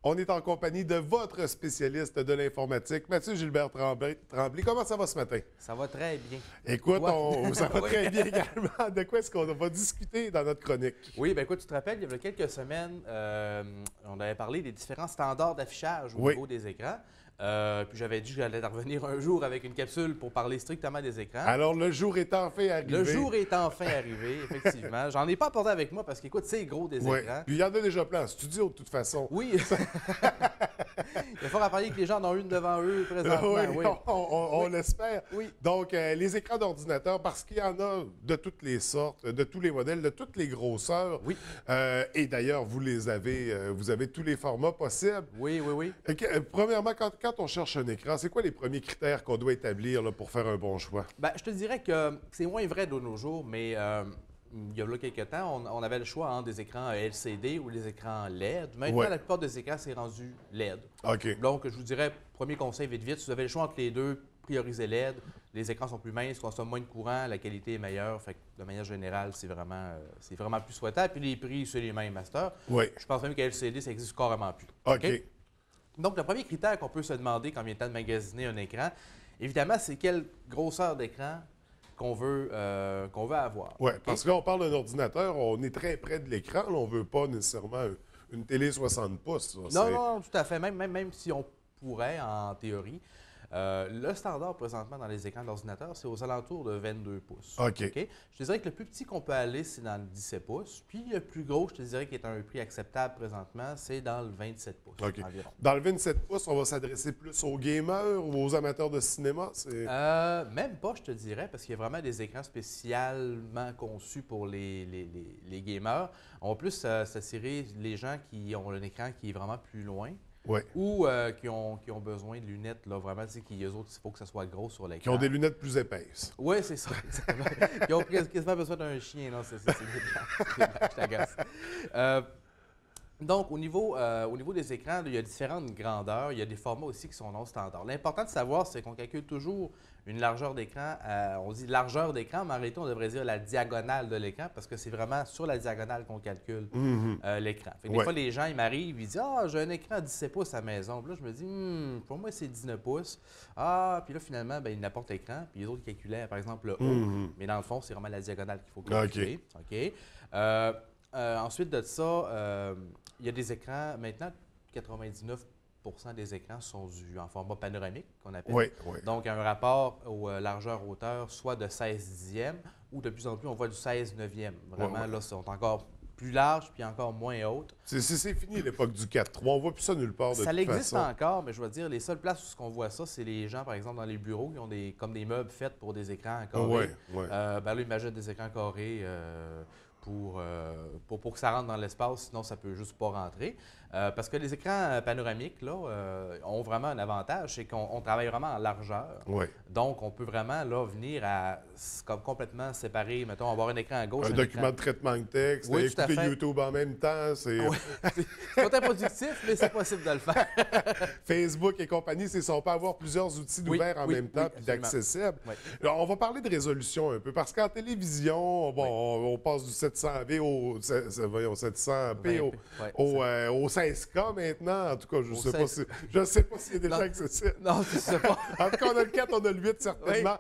On est en compagnie de votre spécialiste de l'informatique, Mathieu Gilbert Tremblay. Comment ça va ce matin? Ça va très bien. Écoute, Toi? ça va Oui. très bien également. De quoi est-ce qu'on va discuter dans notre chronique? Oui, bien écoute, tu te rappelles, il y a quelques semaines, on avait parlé des différents standards d'affichage au Oui. niveau des écrans. Puis j'avais dit que j'allais revenir un jour avec une capsule pour parler strictement des écrans. Alors, le jour est enfin arrivé. Le jour est enfin arrivé, effectivement. J'en ai pas apporté avec moi parce qu'écoute, c'est gros des Oui. écrans. Puis il y en a déjà plein en studio, de toute façon. Oui. Il va falloir rappeler que les gens en ont une devant eux présentement. Oui, Oui. on l'espère. Oui. Donc, les écrans d'ordinateur, parce qu'il y en a de toutes les sortes, de tous les modèles, de toutes les grosseurs. Oui. Et d'ailleurs, vous avez tous les formats possibles. Oui, oui, oui. Premièrement, quand on cherche un écran, c'est quoi les premiers critères qu'on doit établir là, pour faire un bon choix? Ben, je te dirais que c'est moins vrai de nos jours, mais il y a là quelques temps, on avait le choix entre des écrans LCD ou des écrans LED. Maintenant, Ouais. la plupart des écrans, c'est rendu LED. OK. Donc, je vous dirais, premier conseil, vite, vite, si vous avez le choix entre les deux, priorisez LED. Les écrans sont plus minces, consomment moins de courant, la qualité est meilleure. Fait que, de manière générale, c'est vraiment plus souhaitable. Puis les prix, c'est les mêmes, master. Oui. Je pense même que LCD, ça existe carrément plus. OK. Donc, le premier critère qu'on peut se demander quand vient le temps de magasiner un écran, évidemment, c'est quelle grosseur d'écran qu'on veut avoir. Oui, OK? parce que là, on parle d'un ordinateur, on est très près de l'écran. Là, on ne veut pas nécessairement une télé 60 pouces. Ça. Non, non, tout à fait. Même si on pourrait, en théorie. Le standard présentement dans les écrans d'ordinateur, c'est aux alentours de 22 pouces. OK. Je te dirais que le plus petit qu'on peut aller, c'est dans le 17 pouces. Puis le plus gros, je te dirais, qui est à un prix acceptable présentement, c'est dans le 27 pouces OK. environ. Dans le 27 pouces, on va s'adresser plus aux gamers ou aux amateurs de cinéma? Même pas, je te dirais, parce qu'il y a vraiment des écrans spécialement conçus pour les gamers. On va plus s'attirer les gens qui ont un écran qui est vraiment plus loin. Oui. Ou qui ont besoin de lunettes, là, vraiment, tu sais, eux autres, il faut que ça soit gros sur l'écran. Qui ont des lunettes plus épaisses. Oui, c'est ça, exactement. Ils ont quasiment besoin d'un chien, non, c'est des blagues, je t'agace. Donc, au niveau des écrans, il y a différentes grandeurs. Il y a des formats aussi qui sont non standards. L'important de savoir, c'est qu'on calcule toujours une largeur d'écran. On dit largeur d'écran, mais en réalité, on devrait dire la diagonale de l'écran parce que c'est vraiment sur la diagonale qu'on calcule l'écran. Fait que des fois, les gens, ils m'arrivent, ils disent « Ah, j'ai un écran à 17 pouces à la maison. » Puis là, je me dis « Pour moi, c'est 19 pouces. » Ah, puis là, finalement, ben, ils n'apportent l'écran. Puis les autres calculaient, par exemple, le haut. Mais dans le fond, c'est vraiment la diagonale qu'il faut calculer. OK. Ensuite de ça, il y a des écrans, maintenant, 99 des écrans sont en format panoramique, qu'on appelle. Oui, oui. Donc, un rapport aux largeur-hauteur, soit de 16 dixièmes, ou de plus en plus, on voit du 16 neuvième. Vraiment, là, sont encore plus larges, puis encore moins hautes. C'est fini l'époque du 4.3. On ne voit plus ça nulle part de toute façon. Ça existe encore, mais je veux dire, les seules places où on voit ça, c'est les gens, par exemple, dans les bureaux, qui ont comme des meubles faits pour des écrans carrés. Oui. Ben là, imagine des écrans carrés pour que ça rentre dans l'espace, sinon ça peut juste pas rentrer. Parce que les écrans panoramiques là, ont vraiment un avantage, c'est qu'on travaille vraiment en largeur. Oui. Donc, on peut vraiment là, venir à comme complètement séparer, mettons, avoir un écran à gauche. Un document de traitement de texte, Oui, tout à écouter fait. YouTube en même temps, c'est Oui. C'est pas très productif, mais c'est possible de le faire. Facebook et compagnie, c'est ça. On peut avoir plusieurs outils ouverts en même temps puis absolument. d'accessibles. Oui. Alors, on va parler de résolution un peu, parce qu'en télévision, bon, on passe du 700V au 700p au 16K maintenant. En tout cas, je ne sais pas s'il est déjà accessible. Non, je ne sais pas. En tout cas, on a le 4, on a le 8, certainement.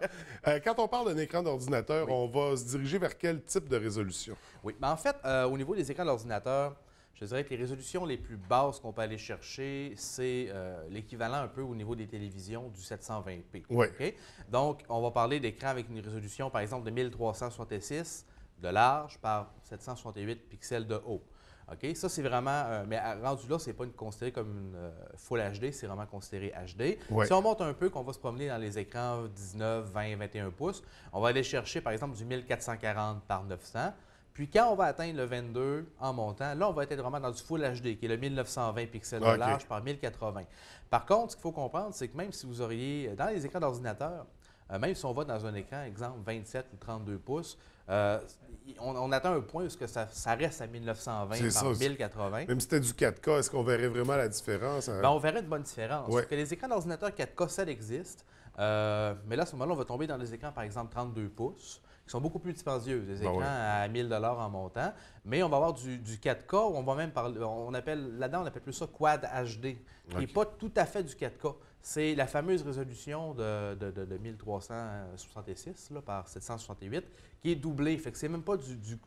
Quand on parle d'un écran d'ordinateur, on va se diriger vers quel type de résolution? Oui, mais en fait, au niveau des écrans d'ordinateur, je dirais que les résolutions les plus basses qu'on peut aller chercher, c'est l'équivalent un peu au niveau des télévisions du 720p. Oui. OK? Donc, on va parler d'écran avec une résolution, par exemple, de 1366 de large par 768 pixels de haut. OK? Ça, c'est vraiment... mais rendu là, c'est pas considéré comme une Full HD, c'est vraiment considéré HD. Ouais. Si on monte un peu, qu'on va se promener dans les écrans 19, 20, 21 pouces, on va aller chercher, par exemple, du 1440 par 900. Puis quand on va atteindre le 22 en montant, là, on va être vraiment dans du Full HD, qui est le 1920 pixels de large par 1080. Par contre, ce qu'il faut comprendre, c'est que même si vous auriez, dans les écrans d'ordinateur, même si on va dans un écran, exemple 27 ou 32 pouces, on atteint un point où ça reste à 1920 par 1080. Même si c'était du 4K, est-ce qu'on verrait vraiment la différence? Bien, on verrait une bonne différence. Ouais. Parce que les écrans d'ordinateur 4K, ça existe. Mais là, à ce moment-là, on va tomber dans des écrans, par exemple, 32 pouces, sont beaucoup plus dispendieux, des écrans oui. à 1 000 en montant. Mais on va avoir du 4K, où on va même parler, là-dedans, on appelle plus ça Quad HD, qui n'est pas tout à fait du 4K. C'est la fameuse résolution de 1366 là, par 768 qui est doublée. Fait que c'est même pas du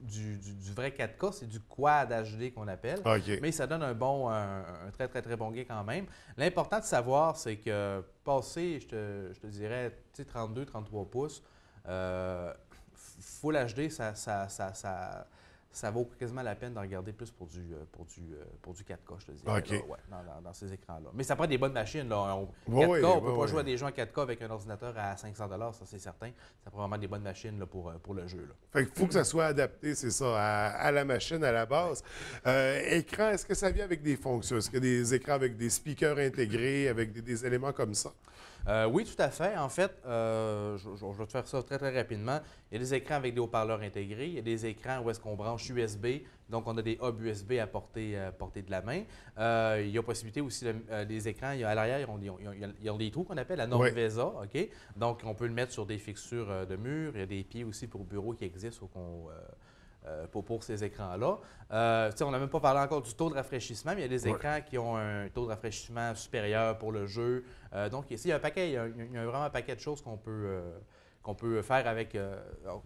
vrai 4K, c'est du Quad HD qu'on appelle. Mais ça donne un très, très, très bon gain quand même. L'important de savoir, c'est que passer, je te dirais, 32, 33 pouces, Full HD, ça vaut quasiment la peine de regarder plus pour du 4K, je te dirais, là, ouais, dans ces écrans-là. Mais ça prend des bonnes machines. Là. 4K, on ne peut pas jouer à des jeux en 4K avec un ordinateur à 500 ça c'est certain. Ça prend vraiment des bonnes machines là, pour le jeu. Là. Fait qu'il faut que ça soit adapté, c'est ça, à la machine à la base. Écran, est-ce que ça vient avec des fonctions? Est-ce qu'il y a des écrans avec des speakers intégrés, avec des éléments comme ça? Oui, tout à fait. En fait, je vais te faire ça très, très rapidement. Il y a des écrans avec des haut-parleurs intégrés. Il y a des écrans où est-ce qu'on branche USB. Donc, on a des hubs USB à portée de la main. Il y a possibilité aussi des écrans. À l'arrière, ils ont des trous qu'on appelle la norme VESA. OK? Donc, on peut le mettre sur des fixtures de mur. Il y a des pieds aussi pour bureau qui existent pour ces écrans-là. On n'a même pas parlé encore du taux de rafraîchissement, mais il y a des écrans qui ont un taux de rafraîchissement supérieur pour le jeu. Donc, ici, il y a vraiment un paquet de choses qu'on peut faire avec,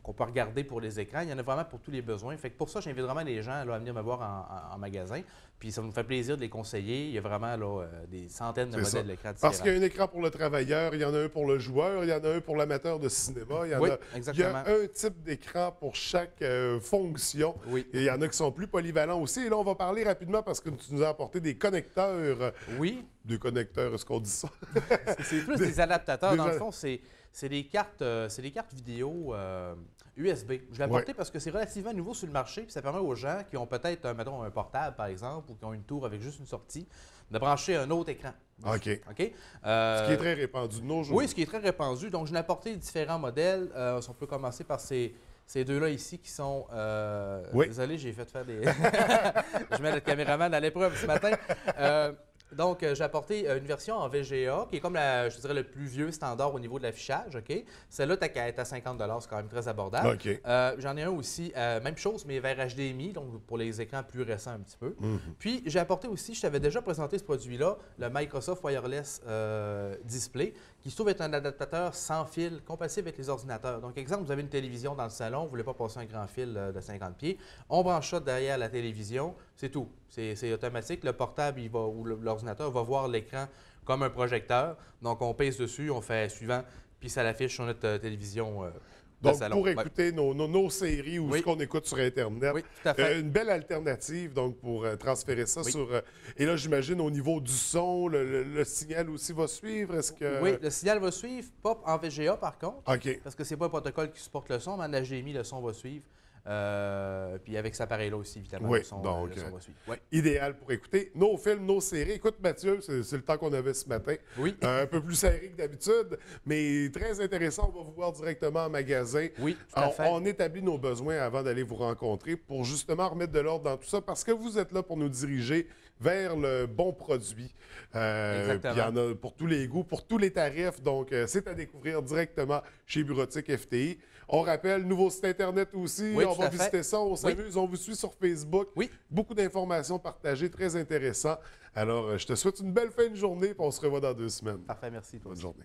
qu'on peut regarder pour les écrans. Il y en a vraiment pour tous les besoins. Fait que pour ça, j'invite vraiment les gens là, à venir me voir en magasin. Puis ça me fait plaisir de les conseiller. Il y a vraiment là, des centaines de modèles d'écran différents. Parce qu'il y a un écran pour le travailleur, il y en a un pour le joueur, il y en a un pour l'amateur de cinéma. Il y a un type d'écran pour chaque fonction. Et il y en a qui sont plus polyvalents aussi. Et là, on va parler rapidement parce que tu nous as apporté des connecteurs. Oui. Des connecteurs, est-ce qu'on dit ça? C'est plus des adaptateurs. Dans le fond, c'est des cartes vidéo USB. Je l'ai apporté parce que c'est relativement nouveau sur le marché, puis ça permet aux gens qui ont peut-être, mettons, un portable, par exemple, ou qui ont une tour avec juste une sortie, de brancher un autre écran. OK. Ce qui est très répandu de nos jours. Oui, ce qui est très répandu. Donc, je l'ai apporté différents modèles. On peut commencer par ces deux-là ici qui sont... Désolé, j'ai fait faire des... Je mets notre caméraman à l'épreuve ce matin. Donc, j'ai apporté une version en VGA qui est comme, je dirais, le plus vieux standard au niveau de l'affichage. OK? Celle-là, elle est à 50 c'est quand même très abordable. OK. J'en ai un aussi, même chose, mais vers HDMI, donc pour les écrans plus récents un petit peu. Puis, j'ai apporté aussi, je t'avais déjà présenté ce produit-là, le Microsoft Wireless Display, qui se trouve être un adaptateur sans fil, compatible avec les ordinateurs. Donc, exemple, vous avez une télévision dans le salon, vous ne voulez pas passer un grand fil de 50 pieds. On branche ça derrière la télévision, c'est tout. C'est automatique. Le portable ou l'ordinateur va voir l'écran comme un projecteur. Donc, on pèse dessus, on fait suivant, puis ça l'affiche sur notre télévision. Donc, pour écouter nos séries ou ce qu'on écoute sur Internet, tout à fait. Une belle alternative donc pour transférer ça sur... et là, j'imagine, au niveau du son, le signal aussi va suivre. Est-ce que... Oui, le signal va suivre, pas en VGA par contre, parce que ce n'est pas un protocole qui supporte le son, mais en HDMI, le son va suivre. Puis avec cet appareil-là aussi, évidemment, le son va suivre. Idéal pour écouter nos films, nos séries. Écoute, Mathieu, c'est le temps qu'on avait ce matin. Oui. Un peu plus serré que d'habitude, mais très intéressant. On va vous voir directement en magasin. Oui, tout à fait. On établit nos besoins avant d'aller vous rencontrer pour justement remettre de l'ordre dans tout ça parce que vous êtes là pour nous diriger vers le bon produit. Exactement. Puis il y en a pour tous les goûts, pour tous les tarifs. Donc, c'est à découvrir directement chez Bureautique FTI. On rappelle, nouveau site Internet aussi. Oui, on va visiter ça, on s'amuse. On vous suit sur Facebook. Oui. Beaucoup d'informations partagées, très intéressant. Alors, je te souhaite une belle fin de journée et on se revoit dans 2 semaines. Parfait, merci. Bonne journée.